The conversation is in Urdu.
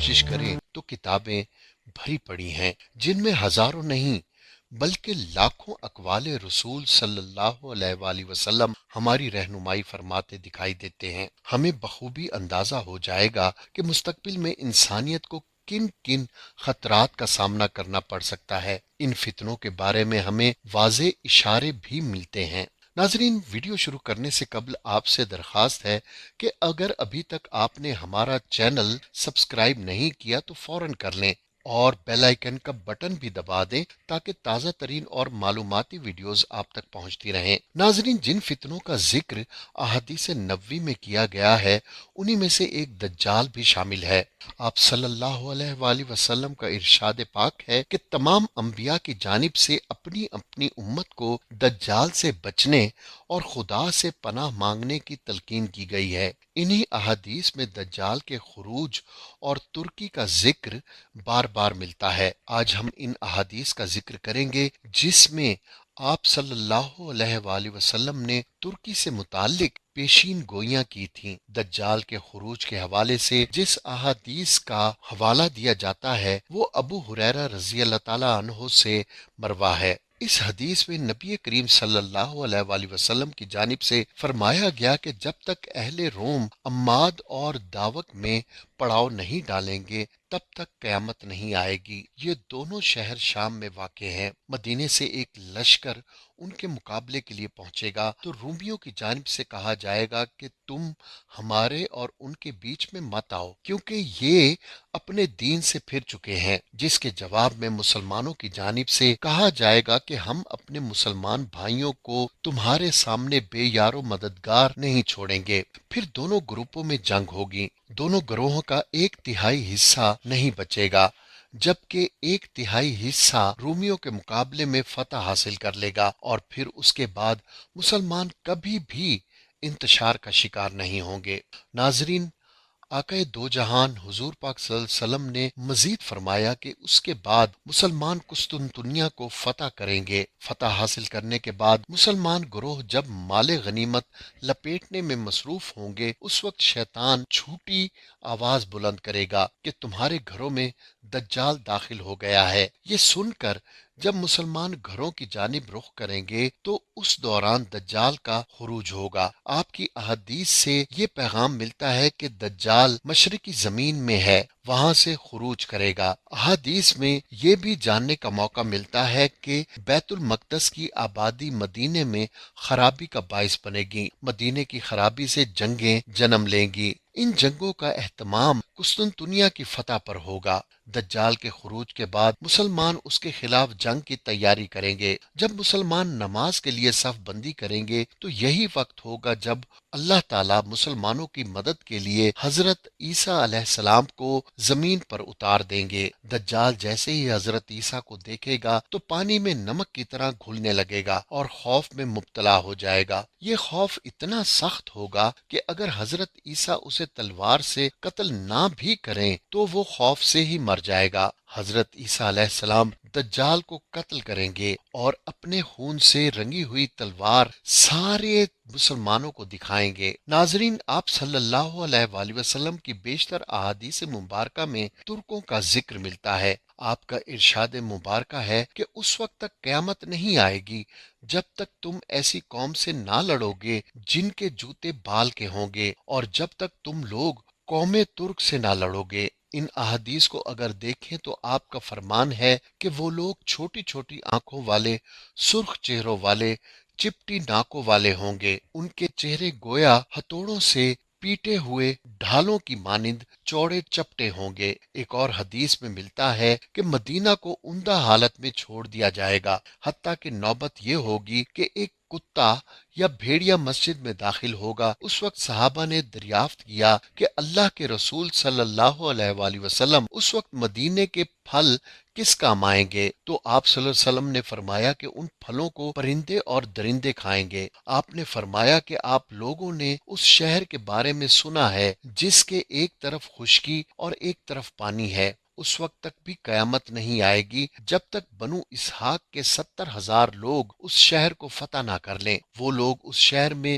کوشش کریں تو کتابیں بھری پڑی ہیں جن میں ہزاروں نہیں بلکہ لاکھوں اقوال رسول صلی اللہ علیہ وآلہ وسلم ہماری رہنمائی فرماتے دکھائی دیتے ہیں۔ ہمیں بخوبی اندازہ ہو جائے گا کہ مستقبل میں انسانیت کو کن کن خطرات کا سامنا کرنا پڑ سکتا ہے۔ ان فتنوں کے بارے میں ہمیں واضح اشارے بھی ملتے ہیں۔ ناظرین، ویڈیو شروع کرنے سے قبل آپ سے درخواست ہے کہ اگر ابھی تک آپ نے ہمارا چینل سبسکرائب نہیں کیا تو فوراً کر لیں اور بیل آئیکن کا بٹن بھی دبا دیں تاکہ تازہ ترین اور معلوماتی ویڈیوز آپ تک پہنچتی رہیں۔ ناظرین، جن فتنوں کا ذکر احادیث نبوی میں کیا گیا ہے انہی میں سے ایک دجال بھی شامل ہے۔ آپ صلی اللہ علیہ وآلہ وسلم کا ارشاد پاک ہے کہ تمام انبیاء کی جانب سے اپنی اپنی امت کو دجال سے بچنے اور خدا سے پناہ مانگنے کی تلقین کی گئی ہے۔ انہی احادیث میں دجال کے خروج اور ترکی کا ذکر بار بار ملتا ہے۔ آج ہم ان احادیث کا ذکر کریں گے جس میں آپ صلی اللہ علیہ وآلہ وسلم نے ترکی سے متعلق پیشین گوئیاں کی تھیں۔ دجال کے خروج کے حوالے سے جس احادیث کا حوالہ دیا جاتا ہے وہ ابو ہریرہ رضی اللہ تعالیٰ عنہ سے مروی ہے۔ اس حدیث میں نبی کریم صلی اللہ علیہ وآلہ وسلم کی جانب سے فرمایا گیا کہ جب تک اہل روم عماد اور داوک میں پڑاؤ نہیں ڈالیں گے تب تک قیامت نہیں آئے گی۔ یہ دونوں شہر شام میں واقع ہیں۔ مدینے سے ایک لشکر ان کے مقابلے کے لیے پہنچے گا تو رومیوں کی جانب سے کہا جائے گا کہ تم ہمارے اور ان کے بیچ میں مت آؤ کیونکہ یہ اپنے دین سے پھر چکے ہیں، جس کے جواب میں مسلمانوں کی جانب سے کہا جائے گا کہ ہم اپنے مسلمان بھائیوں کو تمہارے سامنے بے یار و مددگار نہیں چھوڑیں گے۔ پھر دونوں گروپوں میں جنگ ہوگی، دونوں گروہوں کا ایک تہائی حصہ نہیں بچے گا جبکہ ایک تہائی حصہ رومیوں کے مقابلے میں فتح حاصل کر لے گا، اور پھر اس کے بعد مسلمان کبھی بھی انتشار کا شکار نہیں ہوں گے۔ ناظرین، آقا دو جہان حضور پاک صلی اللہ علیہ وسلم نے مزید فرمایا کہ اس کے بعد مسلمان قسطنطنیہ کو فتح کریں گے۔ فتح حاصل کرنے کے بعد مسلمان گروہ جب مال غنیمت لپیٹنے میں مصروف ہوں گے اس وقت شیطان جھوٹی آواز بلند کرے گا کہ تمہارے گھروں میں دجال داخل ہو گیا ہے۔ یہ سن کر جب مسلمان گھروں کی جانب رخ کریں گے تو اس دوران دجال کا خروج ہوگا۔ آپ کی احادیث سے یہ پیغام ملتا ہے کہ دجال مشرقی زمین میں ہے، وہاں سے خروج کرے گا۔ احادیث میں یہ بھی جاننے کا موقع ملتا ہے کہ بیت المقدس کی آبادی مدینے میں خرابی کا باعث بنے گی، مدینے کی خرابی سے جنگیں جنم لیں گی۔ ان جنگوں کا اہتمام قسطنطنیہ کی فتح پر ہوگا۔ دجال کے خروج کے بعد مسلمان اس کے خلاف جنگ کی تیاری کریں گے۔ جب مسلمان نماز کے لیے صف بندی کریں گے تو یہی وقت ہوگا جب اللہ تعالیٰ مسلمانوں کی مدد کے لیے حضرت عیسیٰ علیہ السلام کو زمین پر اتار دیں گے۔ دجال جیسے ہی حضرت عیسیٰ کو دیکھے گا تو پانی میں نمک کی طرح گھلنے لگے گا اور خوف میں مبتلا ہو جائے گا۔ یہ خوف اتنا سخت ہوگا کہ اگر حضرت عیسیٰ اسے تلوار سے قتل نہ بھی کریں تو وہ خوف سے ہی مر جائے گا۔ حضرت عیسیٰ علیہ السلام دجال کو قتل کریں گے اور اپنے خون سے رنگی ہوئی تلوار سارے مسلمانوں کو دکھائیں گے۔ ناظرین، آپ صلی اللہ علیہ وآلہ وسلم کی بیشتر احادیث مبارکہ میں ترکوں کا ذکر ملتا ہے۔ آپ کا ارشاد مبارکہ ہے کہ اس وقت تک قیامت نہیں آئے گی جب تک تم ایسی قوم سے نہ لڑو گے جن کے جوتے بال کے ہوں گے، اور جب تک تم لوگ قوم ترک سے نہ لڑو گے۔ ان احادیث کو اگر دیکھیں تو آپ کا فرمان ہے کہ وہ لوگ چھوٹی چھوٹی آنکھوں والے، سرخ چہروں والے، چپٹی ناکوں والے ہوں گے۔ ان کے چہرے گویا ہتھوڑوں سے پیٹے ہوئے ڈھالوں کی مانند چوڑے چپٹے ہوں گے۔ ایک اور حدیث میں ملتا ہے کہ مدینہ کو عمدہ حالت میں چھوڑ دیا جائے گا، حتیٰ کہ نوبت یہ ہوگی کہ ایک کتا یا بھیڑیا مسجد میں داخل ہوگا۔ اس وقت صحابہ نے دریافت کیا کہ اللہ کے رسول صلی اللہ علیہ وآلہ وسلم اس وقت مدینے کے پھل کس کام آئیں گے؟ تو آپ صلی اللہ علیہ وسلم نے فرمایا کہ ان پھلوں کو پرندے اور درندے کھائیں گے۔ آپ نے فرمایا کہ آپ لوگوں نے اس شہر کے بارے میں سنا ہے جس کے ایک طرف خشکی اور ایک طرف پانی ہے۔ اس وقت تک بھی قیامت نہیں آئے گی جب تک بنو اسحاق کے 70,000 لوگ اس شہر کو فتح نہ کر لیں۔ وہ لوگ اس شہر میں